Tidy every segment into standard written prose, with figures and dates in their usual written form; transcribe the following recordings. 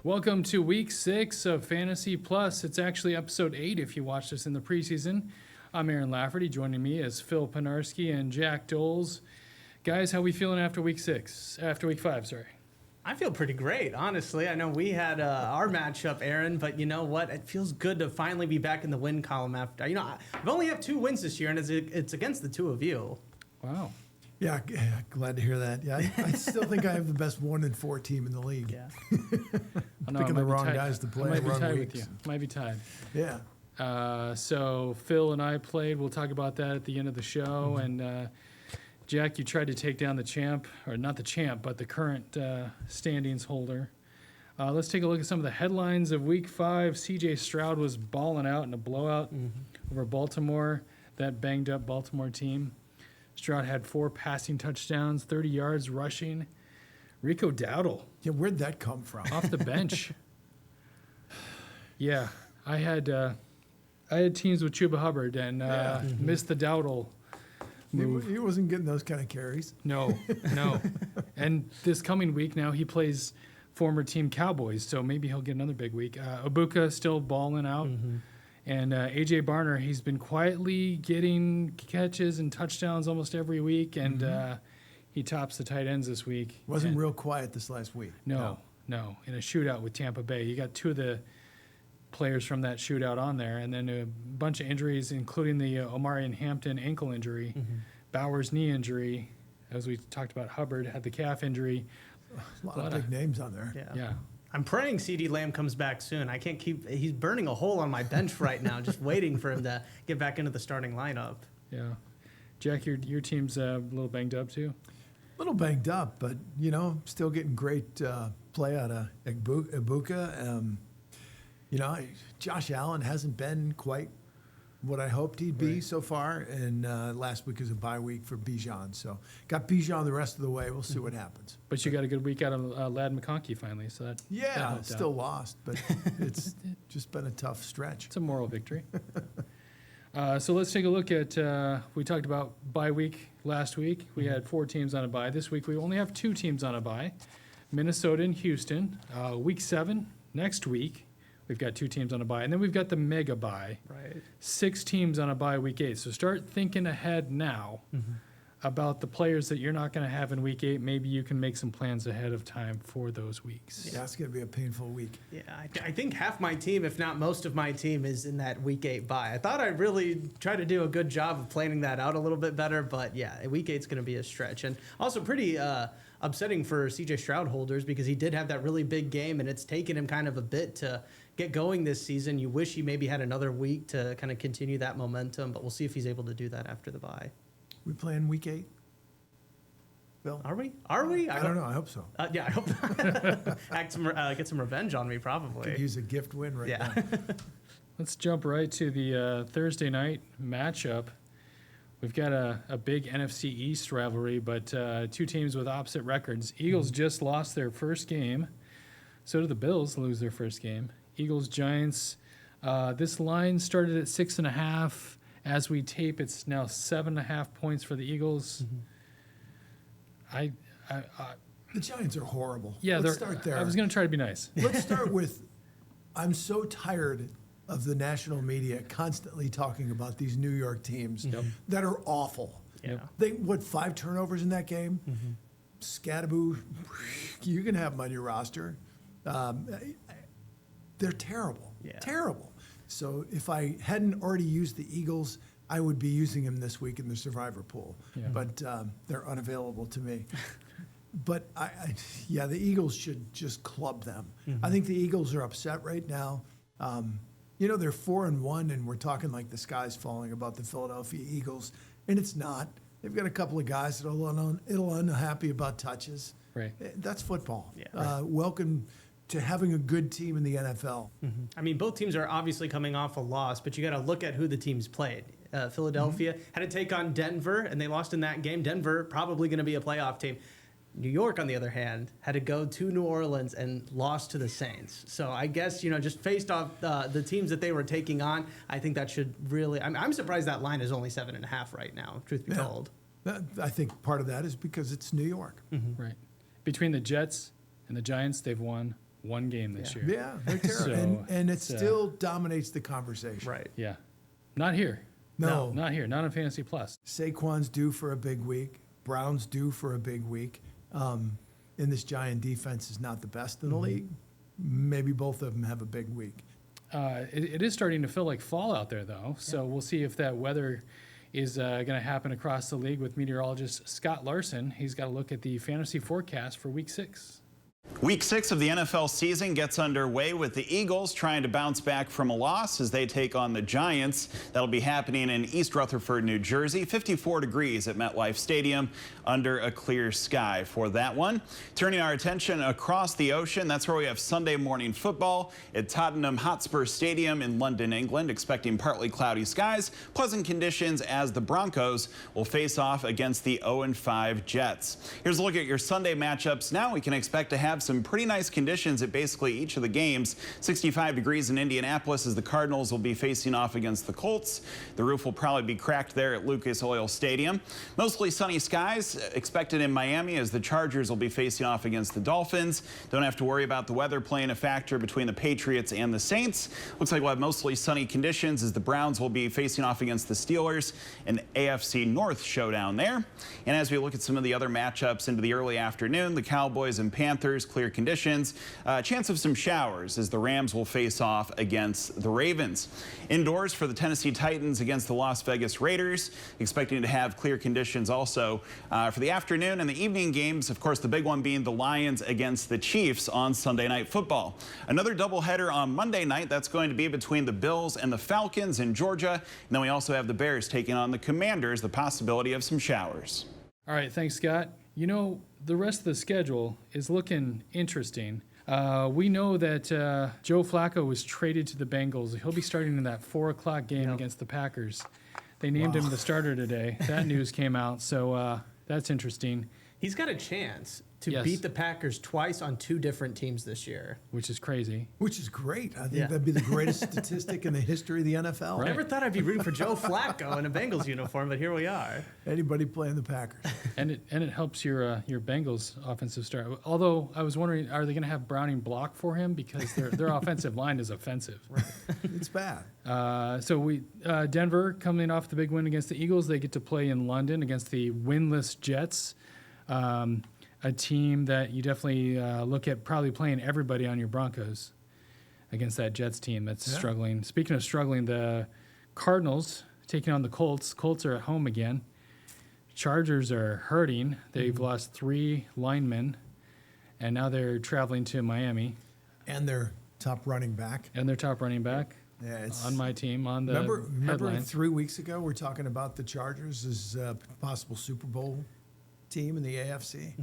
Welcome to Week 6 of Fantasy Plus. It's actually Episode 8 if you watched us in the preseason. I'm Aaron Lafferty. Joining me is Phil Pinarski and Jack Doles. Guys, how we feeling after Week 6? After Week 5, sorry. I feel pretty great, honestly. I know we had our matchup, Aaron, but you know what? It feels good to finally be back in the win column after. You know, I've only had 2 wins this year, and it's against the 2 of you. Wow. Yeah, glad to hear that. Yeah, I still think I have the best 1-4 team in the league. Yeah. Picking the wrong guys to play. I might be wrong tied weeks. with you. Might be tied. Yeah. So Phil and I played. We'll talk about that at the end of the show. And Jack, you tried to take down the champ, or not the champ, but the current standings holder. Let's take a look at some of the headlines of Week 5. C.J. Stroud was balling out in a blowout over Baltimore, that banged-up Baltimore team. Stroud had 4 passing touchdowns, 30 yards rushing. Rico Dowdle. Yeah, where'd that come from? Off the bench. Yeah, I had teams with Chuba Hubbard and missed the Dowdle move. He wasn't getting those kind of carries. No. And this coming week now he plays former team Cowboys, so maybe he'll get another big week. Ibuka still balling out. And A.J. Barner, he's been quietly getting catches and touchdowns almost every week, and he tops the tight ends this week. Wasn't real quiet this last week. No. In a shootout with Tampa Bay. You got 2 of the players from that shootout on there, and then a bunch of injuries, including the Omarion Hampton ankle injury, Bowers knee injury. As we talked about, Hubbard had the calf injury. A lot of big names on there. Yeah. I'm praying CeeDee Lamb comes back soon. I can't keep. He's burning a hole on my bench right now, just waiting for him to get back into the starting lineup. Yeah. Jack, your team's a little banged up too? A little banged up, but, still getting great play out of Ibuka. Josh Allen hasn't been quite what I hoped he'd be so far, and last week is a bye week for Bijan. So got Bijan the rest of the way. We'll see what happens. But you got a good week out of Lad McConkey finally, so that helped still out. lost, but it's just been a tough stretch. It's a moral victory. So let's take a look at, we talked about bye week last week. We had 4 teams on a bye. This week we only have 2 teams on a bye, Minnesota and Houston. Week 7, next week, we've got 2 teams on a bye. And then we've got the mega bye. Right. 6 teams on a bye week 8. So start thinking ahead now about the players that you're not going to have in week 8. Maybe you can make some plans ahead of time for those weeks. Yeah, it's going to be a painful week. Yeah, I think half my team, if not most of my team, is in that week 8 bye. I thought I'd really try to do a good job of planning that out a little bit better, but yeah, week 8's going to be a stretch. And also pretty upsetting for CJ Stroud holders because he did have that really big game, and it's taken him kind of a bit to get going this season. You wish he maybe had another week to kind of continue that momentum, but we'll see if he's able to do that after the bye. We playing week 8? Bill? Are we? I don't know. I hope so. Yeah, I hope get some revenge on me, probably. Could use a gift win right now. Let's jump right to the Thursday night matchup. We've got a big NFC East rivalry, but 2 teams with opposite records. Eagles just lost their first game. So did the Bills lose their first game. Eagles, Giants. This line started at 6.5. As we tape, it's now 7.5 points for the Eagles. The Giants are horrible. Yeah, let's start there. I was going to try to be nice. Let's start with, I'm so tired of the national media constantly talking about these New York teams that are awful. Yeah. They 5 turnovers in that game? Scattaboo, you can have them on your roster. They're terrible. Yeah. Terrible. So if I hadn't already used the Eagles, I would be using them this week in the survivor pool. Yeah. But they're unavailable to me. But the Eagles should just club them. I think the Eagles are upset right now. They're 4-1, and we're talking like the sky's falling about the Philadelphia Eagles, and it's not. They've got a couple of guys that are unhappy about touches. Right. That's football. Yeah. Welcome to having a good team in the NFL. I mean, both teams are obviously coming off a loss, but you got to look at who the teams played. Philadelphia had to take on Denver, and they lost in that game. Denver probably going to be a playoff team. New York, on the other hand, had to go to New Orleans and lost to the Saints. So I guess, just faced off the teams that they were taking on, I think that should really... I'm surprised that line is only 7.5 right now, truth be told. I think part of that is because it's New York. Right. Between the Jets and the Giants, they've won one game this year. Yeah, they're terrible. So and it it's, still dominates the conversation. Right. Yeah. Not here. No. Not here. Not on Fantasy Plus. Saquon's due for a big week. Brown's due for a big week. And this Giant defense is not the best in the league. Maybe both of them have a big week. It is starting to feel like fall out there, though. So we'll see if that weather is going to happen across the league with meteorologist Scott Larson. He's got a look at the fantasy forecast for Week 6. Week 6 of the NFL season gets underway with the Eagles trying to bounce back from a loss as they take on the Giants. That'll be happening in East Rutherford, New Jersey. 54 degrees at MetLife Stadium under a clear sky for that one. Turning our attention across the ocean, that's where we have Sunday morning football at Tottenham Hotspur Stadium in London, England, expecting partly cloudy skies, pleasant conditions as the Broncos will face off against the 0-5 Jets. Here's a look at your Sunday matchups. Now we can expect to have some pretty nice conditions at basically each of the games. 65 degrees in Indianapolis as the Cardinals will be facing off against the Colts. The roof will probably be cracked there at Lucas Oil Stadium. Mostly sunny skies expected in Miami as the Chargers will be facing off against the Dolphins. Don't have to worry about the weather playing a factor between the Patriots and the Saints. Looks like we'll have mostly sunny conditions as the Browns will be facing off against the Steelers. An AFC North showdown there. And as we look at some of the other matchups into the early afternoon, the Cowboys and Panthers, clear conditions. Chance of some showers as the Rams will face off against the Ravens. Indoors for the Tennessee Titans against the Las Vegas Raiders, expecting to have clear conditions also for the afternoon and the evening games. Of course, the big one being the Lions against the Chiefs on Sunday Night Football. Another doubleheader on Monday night. That's going to be between the Bills and the Falcons in Georgia. And then we also have the Bears taking on the Commanders, the possibility of some showers. All right, thanks, Scott. You know, the rest of the schedule is looking interesting. We know that Joe Flacco was traded to the Bengals. He'll be starting in that 4 o'clock game against the Packers. They named him the starter today. That news came out, so that's interesting. He's got a chance to Yes. beat the Packers twice on 2 different teams this year. Which is crazy. Which is great. I think Yeah. that'd be the greatest statistic in the history of the NFL. Right. Never thought I'd be rooting for Joe Flacco in a Bengals uniform, but here we are. Anybody playing the Packers. And it helps your Bengals offensive start. Although I was wondering, are they going to have Browning block for him because their offensive line is offensive. It's bad. Denver coming off the big win against the Eagles, they get to play in London against the winless Jets, a team that you definitely look at probably playing everybody on your Broncos against that Jets team that's struggling. Speaking of struggling, the Cardinals taking on the Colts. Colts are at home again. Chargers are hurting. They've lost 3 linemen, and now they're traveling to Miami. And their top running back. And their top running back Yeah, it's on my team on the Remember headline. 3 weeks ago we're talking about the Chargers as a possible Super Bowl team in the AFC?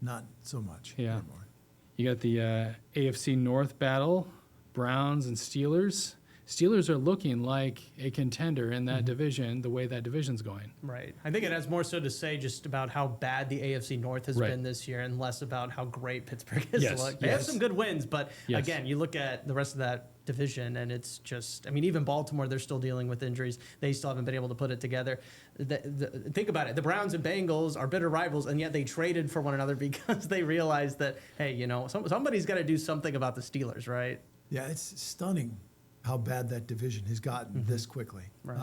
Not so much Yeah. anymore. You got the AFC North battle, Browns and Steelers. Steelers are looking like a contender in that division, the way that division's going. Right. I think it has more so to say just about how bad the AFC North has Right. been this year and less about how great Pittsburgh has Yes, looked. They have yes. some good wins, but Yes. again, you look at the rest of that division and it's just, I mean, even Baltimore, they're still dealing with injuries. They still haven't been able to put it together. Think about it. The Browns and Bengals are bitter rivals, and yet they traded for one another because they realized that, hey, you know, somebody's got to do something about the Steelers, right? Yeah, it's stunning how bad that division has gotten this quickly. Right.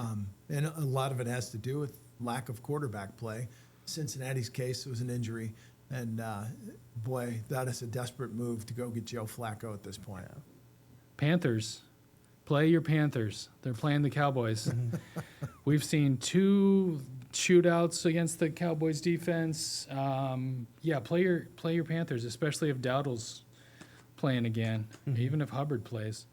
And a lot of it has to do with lack of quarterback play. Cincinnati's case was an injury. And boy, that is a desperate move to go get Joe Flacco at this point. Panthers, play your Panthers. They're playing the Cowboys. We've seen 2 shootouts against the Cowboys defense. Play your Panthers, especially if Dowdle's playing again, even if Hubbard plays.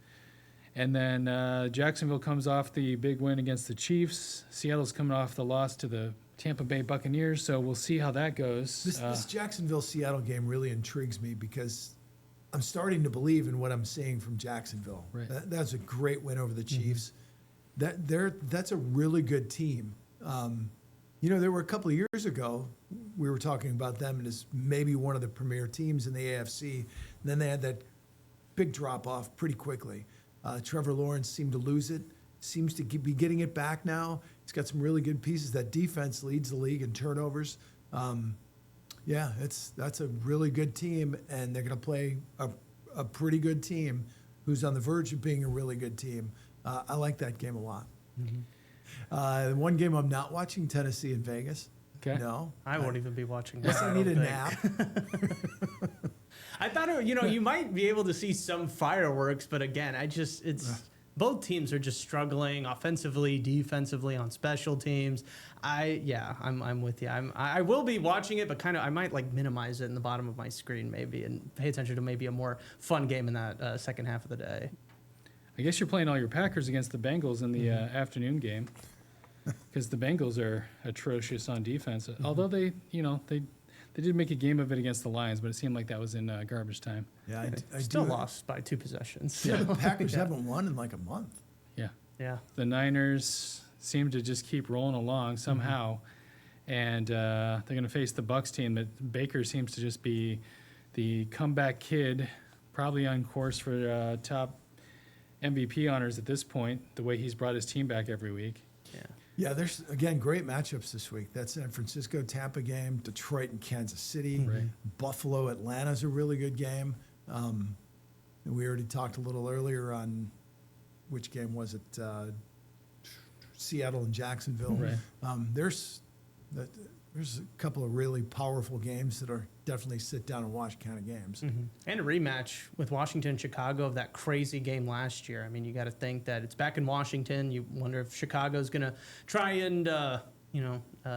And then Jacksonville comes off the big win against the Chiefs. Seattle's coming off the loss to the Tampa Bay Buccaneers, so we'll see how that goes. This Jacksonville-Seattle game really intrigues me because I'm starting to believe in what I'm seeing from Jacksonville. Right. That's a great win over the Chiefs. That's a really good team. There were a couple of years ago, we were talking about them as maybe one of the premier teams in the AFC. And then they had that big drop-off pretty quickly. Trevor Lawrence seemed to lose it, seems to be getting it back now. He's got some really good pieces. That defense leads the league in turnovers. That's a really good team, and they're going to play a a pretty good team who's on the verge of being a really good team. I like that game a lot. One game I'm not watching, Tennessee and Vegas. Okay. No. I won't even be watching Guess that. I need a don't nap. think. I thought, you might be able to see some fireworks, but again, both teams are just struggling offensively, defensively, on special teams. I'm with you. I will be watching it, but I might like minimize it in the bottom of my screen maybe and pay attention to maybe a more fun game in that second half of the day. I guess you're playing all your Packers against the Bengals in the afternoon game because the Bengals are atrocious on defense. Although they did make a game of it against the Lions, but it seemed like that was in garbage time. Yeah, I Still do. lost by 2 possessions. Yeah, the so, Packers haven't won in like a month. Yeah. Yeah. The Niners seem to just keep rolling along somehow, and they're going to face the Bucs team. That Baker seems to just be the comeback kid, probably on course for top MVP honors at this point, the way he's brought his team back every week. Yeah. Yeah, there's, again, great matchups this week. That San Francisco-Tampa game, Detroit and Kansas City, Right. Buffalo-Atlanta's a really good game. And we already talked a little earlier on, which game was it? Seattle and Jacksonville. Right. There's a couple of really powerful games that are definitely sit down and watch kind of games. And a rematch with Washington and Chicago of that crazy game last year. I mean, you got to think that it's back in Washington. You wonder if Chicago's going to try and,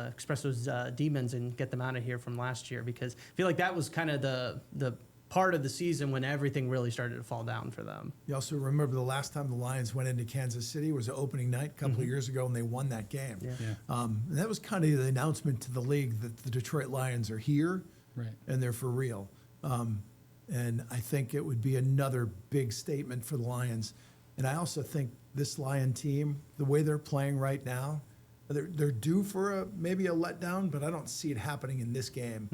express those demons and get them out of here from last year, because I feel like that was kind of the part of the season when everything really started to fall down for them. You also remember the last time the Lions went into Kansas City was the opening night a couple of years ago, and they won that game. Yeah. And that was kind of the announcement to the league that the Detroit Lions are here, Right. and they're for real. And I think it would be another big statement for the Lions. And I also think this Lion team, the way they're playing right now, they're due for maybe a letdown, but I don't see it happening in this game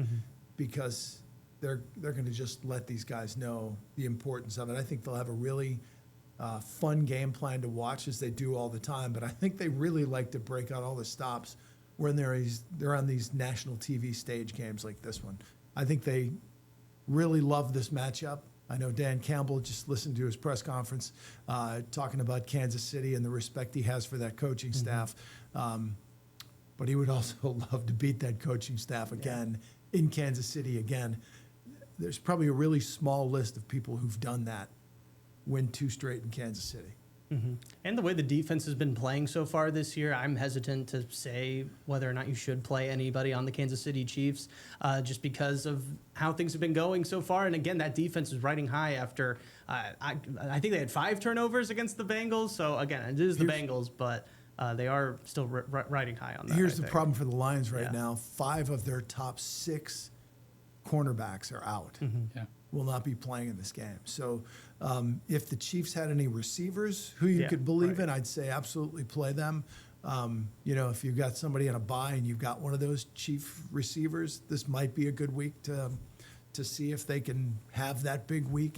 because they're going to just let these guys know the importance of it. I think they'll have a really fun game plan to watch, as they do all the time. But I think they really like to break out all the stops when they're on these national TV stage games like this one. I think they really love this matchup. I know Dan Campbell just listened to his press conference talking about Kansas City and the respect he has for that coaching staff. But he would also love to beat that coaching staff again in Kansas City again. There's probably a really small list of people who've done that, win 2 straight in Kansas City. And the way the defense has been playing so far this year, I'm hesitant to say whether or not you should play anybody on the Kansas City Chiefs just because of how things have been going so far. And again, that defense is riding high after, I think they had 5 turnovers against the Bengals. So again, it is the Bengals, but they are still riding high on that. Here's the problem for the Lions right Yeah. now. 5 of their top 6 cornerbacks are out. Yeah. Will not be playing in this game. So if the Chiefs had any receivers who you Yeah, could believe right. in, I'd say absolutely play them. If you've got somebody on a bye and you've got one of those Chief receivers, this might be a good week to see if they can have that big week.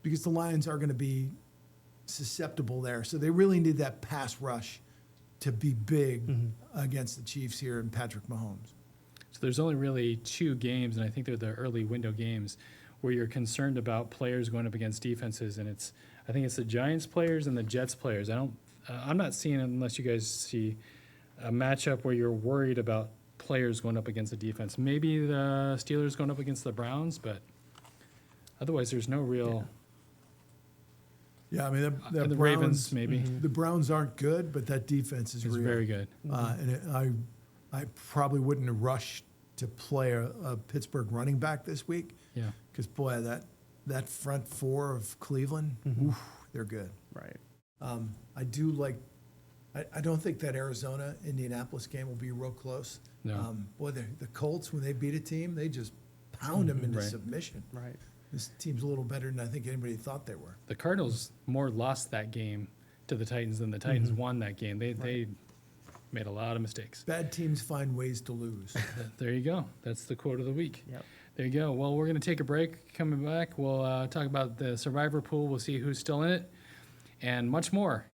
Because the Lions are going to be susceptible there. So they really need that pass rush to be big against the Chiefs here and Patrick Mahomes. So there's only really 2 games, and I think they're the early window games, where you're concerned about players going up against defenses, and I think it's the Giants players and the Jets players. I'm not seeing it unless you guys see a matchup where you're worried about players going up against the defense. Maybe the Steelers going up against the Browns, but otherwise there's no real. Yeah, I mean, the The Browns, Ravens maybe The Browns aren't good, but that defense is is real. very good. I probably wouldn't have rushed to play a Pittsburgh running back this week Yeah. because, boy, that front 4 of Cleveland, oof, they're good. Right. I do like – I don't think that Arizona-Indianapolis game will be real close. No. Boy, the Colts, when they beat a team, they just pound them into Right. submission. Right. This team's a little better than I think anybody thought they were. The Cardinals more lost that game to the Titans than the Titans won that game. They made a lot of mistakes. Bad teams find ways to lose. There you go. That's the quote of the week. Yep. There you go. Well, we're going to take a break. Coming back, we'll talk about the Survivor pool. We'll see who's still in it and much more.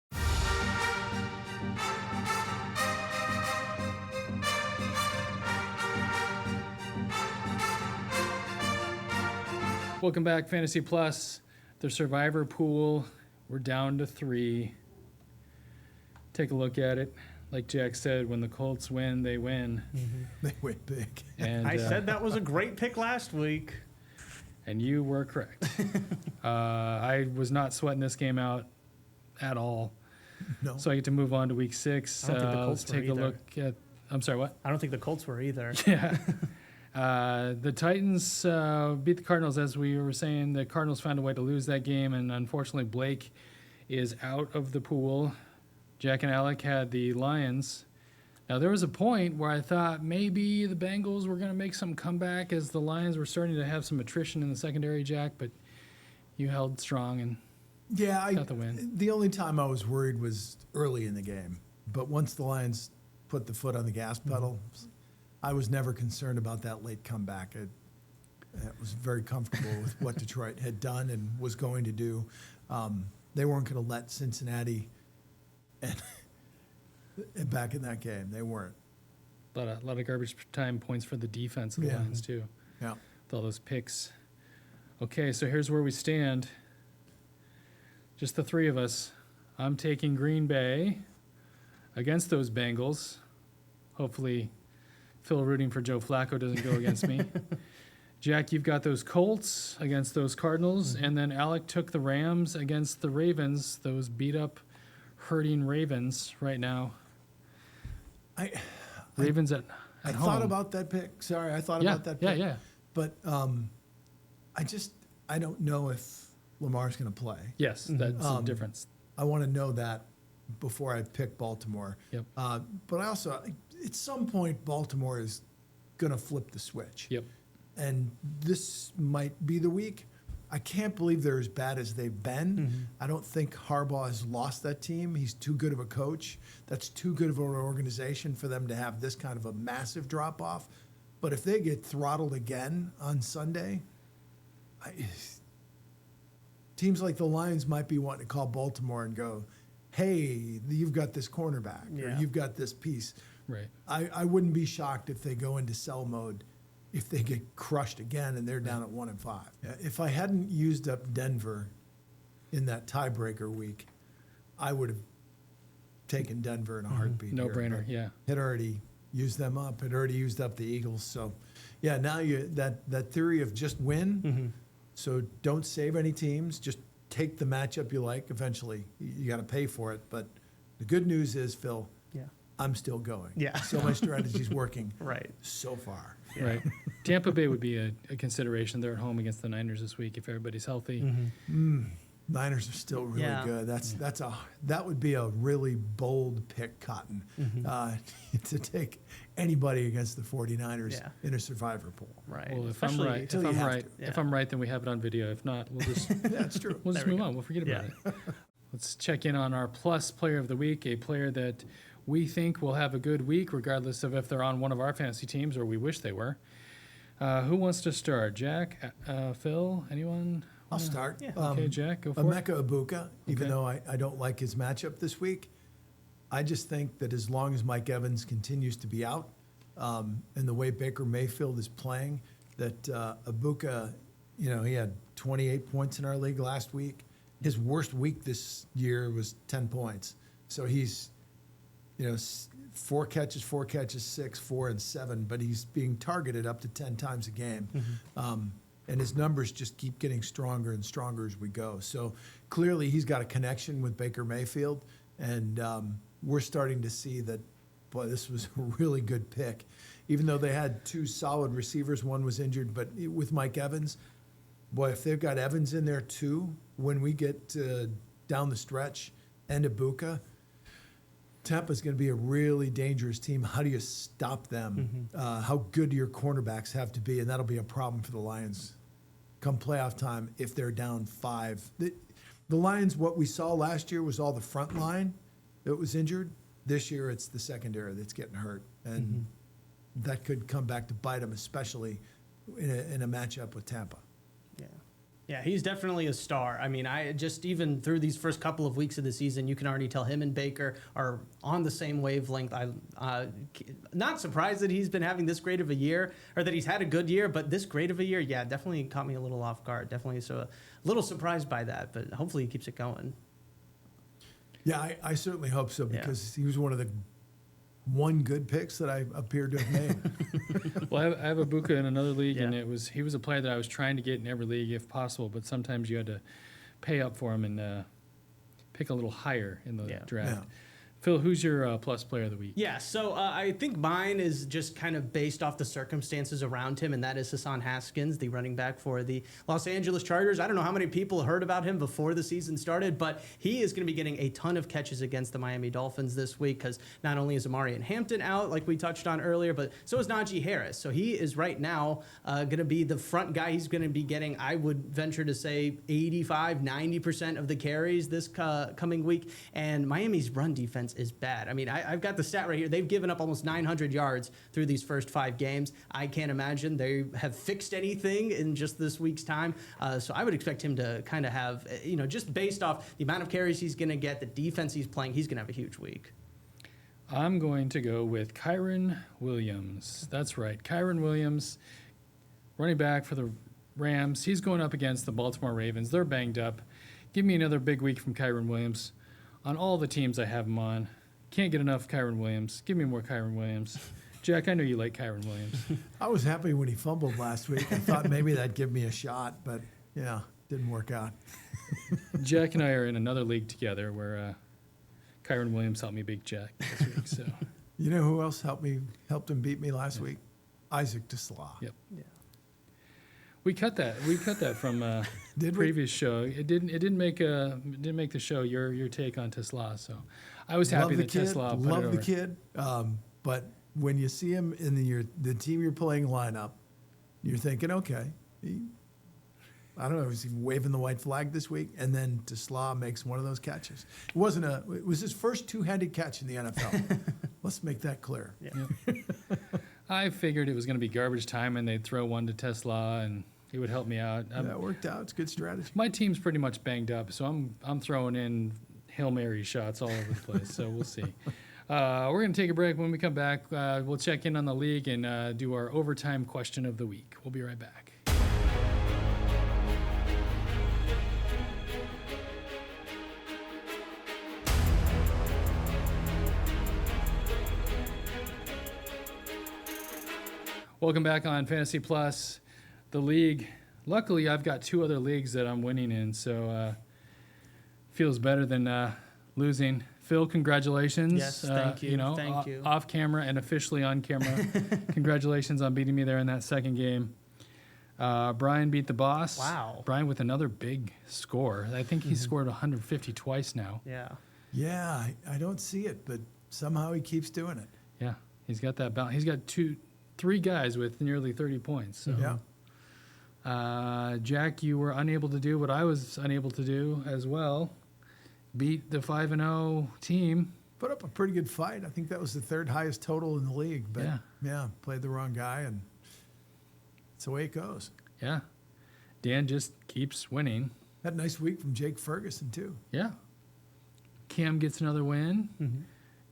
Welcome back, Fantasy Plus. The survivor pool, we're down to 3. Take a look at it. Like Jack said, when the Colts win, they win. They went big. And I said that was a great pick last week. And you were correct. I was not sweating this game out at all. No. So I get to move on to week 6. I don't think the Colts Let's were take a either. look at. I'm sorry, what? I don't think the Colts were either. Yeah. The Titans beat the Cardinals, as we were saying. The Cardinals found a way to lose that game, and unfortunately, Blake is out of the pool. Jack and Alec had the Lions. Now, there was a point where I thought maybe the Bengals were going to make some comeback as the Lions were starting to have some attrition in the secondary, Jack, but you held strong and Yeah, got the win. the only time I was worried was early in the game. But once the Lions put the foot on the gas pedal, I was never concerned about that late comeback. I was very comfortable with what Detroit had done and was going to do. They weren't going to let Cincinnati and back in that game. They weren't. A lot of garbage time points for the defense of the Yeah. Lions, too, Yeah. with all those picks. Okay, so here's where we stand. Just the 3 of us. I'm taking Green Bay against those Bengals. Hopefully, Phil rooting for Joe Flacco doesn't go against me. Jack, you've got those Colts against those Cardinals, and then Alec took the Rams against the Ravens, those beat-up, hurting Ravens right now. Ravens at I home. thought about that pick. Sorry, I thought about that pick. Yeah. But I don't know if Lamar's going to play. Yes, that's the difference. I want to know that before I pick Baltimore. Yep. But I also, at some point, Baltimore is going to flip the switch. Yep. And this might be the week. I can't believe they're as bad as they've been. I don't think Harbaugh has lost that team. He's too good of a coach. That's too good of an organization for them to have this kind of a massive drop-off. But if they get throttled again on Sunday, teams like the Lions might be wanting to call Baltimore and go, hey, you've got this cornerback or Yeah. you've got this piece. Right. I wouldn't be shocked if they go into sell mode if they get crushed again and they're down at 1-5. If I hadn't used up Denver in that tiebreaker week, I would have taken Denver in a heartbeat. No here, brainer, but yeah. Had already used them up. Had already used up the Eagles. So, yeah, now that theory of just win. So don't save any teams. Just take the matchup you like. Eventually, you got to pay for it. But the good news is, Phil, Yeah. I'm still going. Yeah. So my strategy's working Right. so far. Right. Tampa Bay would be a consideration. They're at home against the Niners this week if everybody's healthy. Niners are still really Yeah. good. That would be a really bold pick, Cotton, to take anybody against the 49ers Yeah. in a survivor pool. Right. Well, if Especially- I'm right, until you have to. if I'm right, then we have it on video. If not, we'll just That's true. we'll just There we move go. on. We'll forget about Yeah. it. Let's check in on our plus player of the week, a player that we think will have a good week, regardless of if they're on one of our fantasy teams or we wish they were. Who wants to start? Jack, Phil, anyone? I'll start. Yeah. Okay, Jack, go for it. Emeka Ibuka, even Okay. though I don't like his matchup this week, I just think that as long as Mike Evans continues to be out and the way Baker Mayfield is playing, that Ibuka, he had 28 points in our league last week. His worst week this year was 10 points. So he's, 4 catches, 6, 4, and 7, but he's being targeted up to 10 times a game. And his numbers just keep getting stronger and stronger as we go. So clearly he's got a connection with Baker Mayfield, and we're starting to see that, boy, this was a really good pick. Even though they had 2 solid receivers, one was injured, but with Mike Evans, boy, if they've got Evans in there too, when we get down the stretch and Ibuka, Tampa's going to be a really dangerous team. How do you stop them? How good do your cornerbacks have to be? And that'll be a problem for the Lions come playoff time if they're down 5. The Lions, what we saw last year was all the front line that was injured. This year it's the secondary that's getting hurt. And that could come back to bite them, especially in a matchup with Tampa. Yeah. Yeah, he's definitely a star. I mean, I just even through these first couple of weeks of the season, you can already tell him and Baker are on the same wavelength. I'm not surprised that he's been having this great of a year, or that he's had a good year, but this great of a year, yeah, definitely caught me a little off guard. Definitely so a little surprised by that, but hopefully he keeps it going. Yeah, I certainly hope so, because he was one of the one good picks that I appeared to have made. Well, I have Ibuka in another league, and Yeah. he was a player that I was trying to get in every league if possible, but sometimes you had to pay up for him and pick a little higher in the draft. Yeah. Phil, who's your plus player of the week? Yeah, so I think mine is just kind of based off the circumstances around him, and that is Hassan Haskins, the running back for the Los Angeles Chargers. I don't know how many people heard about him before the season started, but he is going to be getting a ton of catches against the Miami Dolphins this week, because not only is Amarian Hampton out, like we touched on earlier, but so is Najee Harris. So he is right now going to be the front guy. He's going to be getting, I would venture to say, 85, 90% of the carries this coming week, and Miami's run defense is bad. I mean, I've got the stat right here. They've given up almost 900 yards through these first 5 games. I can't imagine they have fixed anything in just this week's time. So I would expect him to kind of have, just based off the amount of carries he's going to get, the defense he's playing, he's going to have a huge week. I'm going to go with Kyron Williams. That's right. Kyron Williams, running back for the Rams. He's going up against the Baltimore Ravens. They're banged up. Give me another big week from Kyron Williams on all the teams I have him on. Can't get enough Kyron Williams. Give me more Kyron Williams. Jack, I know you like Kyron Williams. I was happy when he fumbled last week. I thought maybe that'd give me a shot, but yeah, didn't work out. Jack and I are in another league together where Kyron Williams helped me beat Jack this week. So You know who else helped him beat me last week? Isaac DeSlaw. Yep. Yeah. we cut that from Did we? previous show. It didn't make the show. Your take on Tesla. So I was happy that Tesla put it over. Love the kid, but when you see him in the team you're playing lineup, you're thinking, okay, I don't know, is he waving the white flag this week? And then Tesla makes one of those catches. It was his first two-handed catch in the NFL. Let's make that clear. Yeah. I figured it was going to be garbage time and they'd throw one to Tesla and it would help me out. That worked out. It's a good strategy. My team's pretty much banged up, so I'm throwing in Hail Mary shots all over the place. So we'll see. We're going to take a break. When we come back, we'll check in on the league and do our overtime question of the week. We'll be right back. Welcome back on Fantasy Plus, the league. Luckily, I've got 2 other leagues that I'm winning in, so feels better than losing. Phil, congratulations. Yes, thank you. Thank you. Off camera and officially on camera. Congratulations on beating me there in that second game. Brian beat the boss. Wow. Brian with another big score. I think he scored 150 twice now. Yeah. Yeah, I don't see it, but somehow he keeps doing it. Yeah, he's got that balance. He's got 3 guys with nearly 30 points. So. Yeah. Jack, you were unable to do what I was unable to do as well. Beat the 5-0 team. Put up a pretty good fight. I think that was the 3rd highest total in the league. But yeah, played the wrong guy, and that's the way it goes. Yeah. Dan just keeps winning. Had a nice week from Jake Ferguson, too. Yeah. Cam gets another win. Mm-hmm.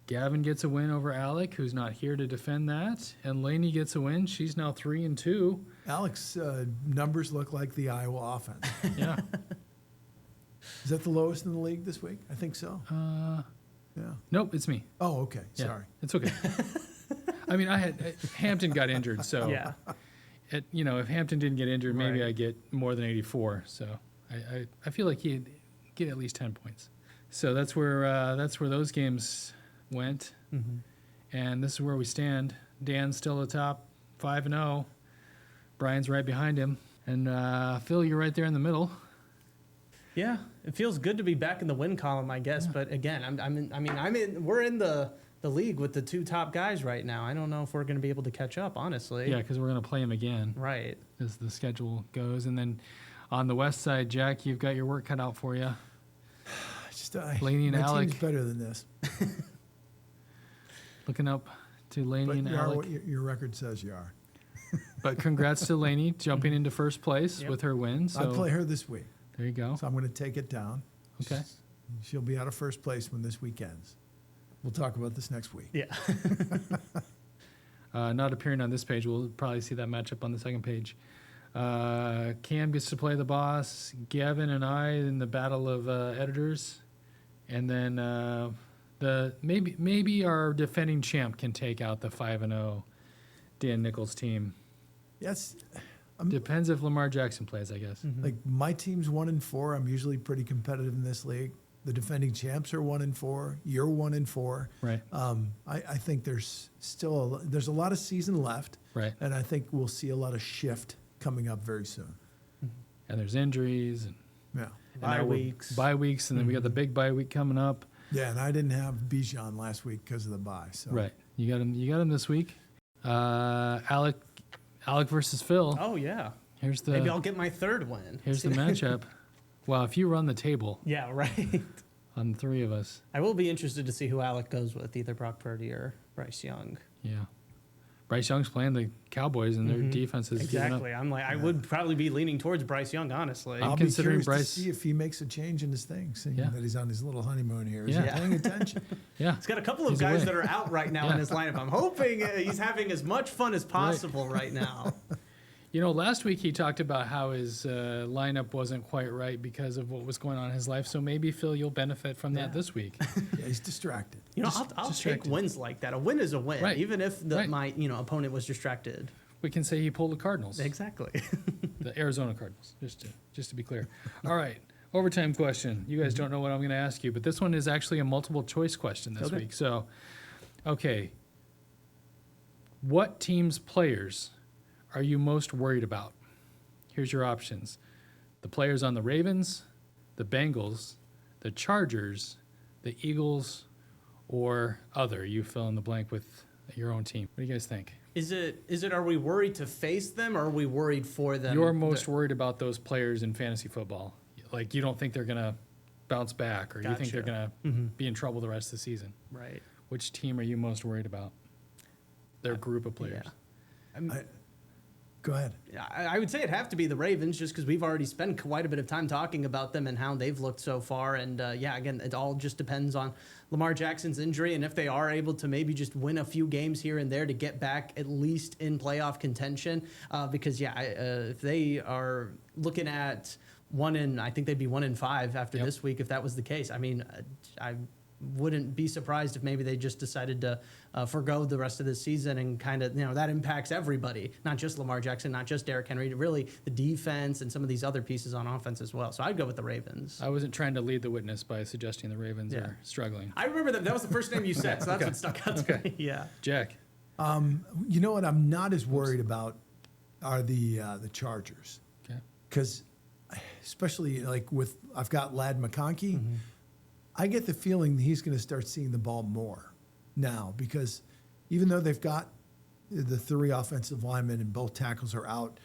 Gavin gets a win over Alec, who's not here to defend that. And Lainey gets a win. She's now 3-2. Alex, numbers look like the Iowa offense. Yeah. Is that the lowest in the league this week? I think so. Yeah. Nope, it's me. Oh, okay. Yeah, Sorry. it's okay. I mean, Hampton got injured, so Yeah. If Hampton didn't get injured, maybe Right. I get more than 84. So I feel like he'd get at least 10 points. So that's where those games went, and this is where we stand. Dan's still atop, 5-0. Brian's right behind him, and Phil, you're right there in the middle. Yeah, it feels good to be back in the win column, I guess. But again, we're in the league with the 2 top guys right now. I don't know if we're going to be able to catch up, honestly. Yeah, because we're going to play him again Right. as the schedule goes. And then on the west side, Jack, you've got your work cut out for you. Laney and my Alec. team's better than this. Looking up to Laney But and you are Alec. what your record says you are. But congrats to Lainey jumping into first place with her win. I So play her this week, there you go. so I'm going to take it down. Okay. She'll be out of first place when this week ends. We'll talk about this next week. Yeah. Not appearing on this page. We'll probably see that matchup on the second page. Cam gets to play the boss. Gavin and I in the battle of editors, and then the maybe our defending champ can take out the 5-0 Dan Nichols team. Yes, Depends if Lamar Jackson plays, I guess. like my team's 1-4. I'm usually pretty competitive in this league. The defending champs are 1-4. You're 1-4. Right. I think there's still there's a lot of season left, Right. and I think we'll see a lot of shift coming up very soon. And there's injuries and Yeah, Bye now we're- weeks. Bye weeks, and then we got the big bye week coming up. yeah, and I didn't have Bijan last week because of the bye. So Right. You got him. You got him this week. Alec versus Phil. Oh, yeah. Here's the Maybe I'll get my third win. here's the matchup. Wow, if you run the table Yeah, right. on the three of us, I will be interested to see who Alec goes with, either Brock Purdy or Bryce Young. yeah. Bryce Young's playing the Cowboys, and their defense is giving up. Exactly. I'm like, I would probably be leaning towards Bryce Young, honestly. I'm I'll be considering curious Bryce- to see if he makes a change in his thing, seeing Yeah. that he's on his little honeymoon here. Is Yeah. he paying attention? Yeah. He's got a couple of He's guys away. that are out right now in Yeah. his lineup. I'm hoping he's having as much fun as possible right now. You know, last week he talked about how his lineup wasn't quite right because of what was going on in his life. So maybe, Phil, you'll benefit from that Yeah. this week. Yeah, he's distracted. You know, Just I'll take distracted. wins like that. A win is a win, Right. even if Right. my opponent was distracted. We can say he pulled the Cardinals, Exactly. the Arizona Cardinals, just to be clear. All right, overtime question. You guys don't know what I'm going to ask you, but this one is actually a multiple choice question this Okay. week. So, okay, what team's players are you most worried about? Here's your options: the players on the Ravens, the Bengals, the Chargers, the Eagles, or other. You fill in the blank with your own team. What do you guys think? Is it? Are we worried to face them, or are we worried for them? You're most worried about those players in fantasy football. Like, you don't think they're going to bounce back, or you think they're Gotcha. going to be in trouble the rest of the season. right? Which team are you most worried about? Their group of players. Yeah. Go ahead. I would say it'd have to be the Ravens, just because we've already spent quite a bit of time talking about them and how they've looked so far. And again, it all just depends on Lamar Jackson's injury and if they are able to maybe just win a few games here and there to get back at least in playoff contention. Because if they are looking at I think they'd be 1-5 after this week if that was the case. I mean, I wouldn't be surprised if maybe they just decided to forgo the rest of the season, and kind of, that impacts everybody, not just Lamar Jackson, not just Derrick Henry, really the defense and some of these other pieces on offense as well. So I'd go with the Ravens. I wasn't trying to lead the witness by suggesting the Ravens Yeah. are struggling. I remember that was the first name you said, so that's what stuck out to me. Yeah. Jack, You know what I'm not as worried about are the Chargers, okay. because especially like I've got Lad McConkey. I get the feeling that he's going to start seeing the ball more now, because even though they've got the three offensive linemen and both tackles are out,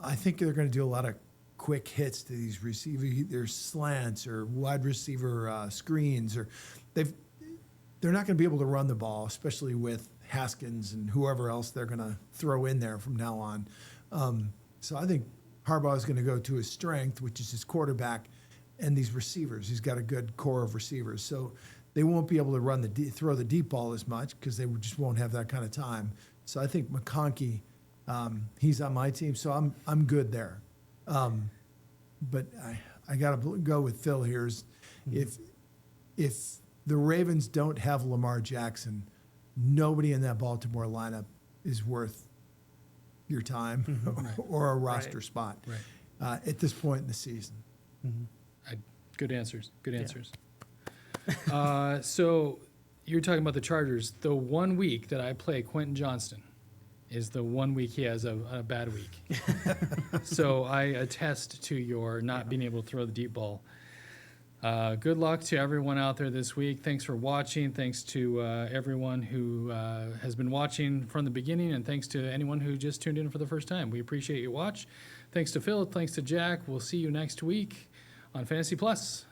I think they're going to do a lot of quick hits to these receiver, there's slants or wide receiver screens, or they're not going to be able to run the ball, especially with Haskins and whoever else they're going to throw in there from now on. So I think Harbaugh is going to go to his strength, which is his quarterback and these receivers. He's got a good core of receivers, so they won't be able to throw the deep ball as much because they just won't have that kind of time. So I think McConkey, he's on my team, so I'm good there. But I got to go with Phil here. If the Ravens don't have Lamar Jackson, nobody in that Baltimore lineup is worth your time or a roster spot at this point in the season. Good answers. Good answers. So you're talking about the Chargers. The 1 week that I play Quentin Johnston is the 1 week he has a bad week. So I attest to your not being able to throw the deep ball. Good luck to everyone out there this week. Thanks for watching. Thanks to everyone who has been watching from the beginning, and thanks to anyone who just tuned in for the first time. We appreciate your watch. Thanks to Phil. Thanks to Jack. We'll see you next week on Fantasy Plus.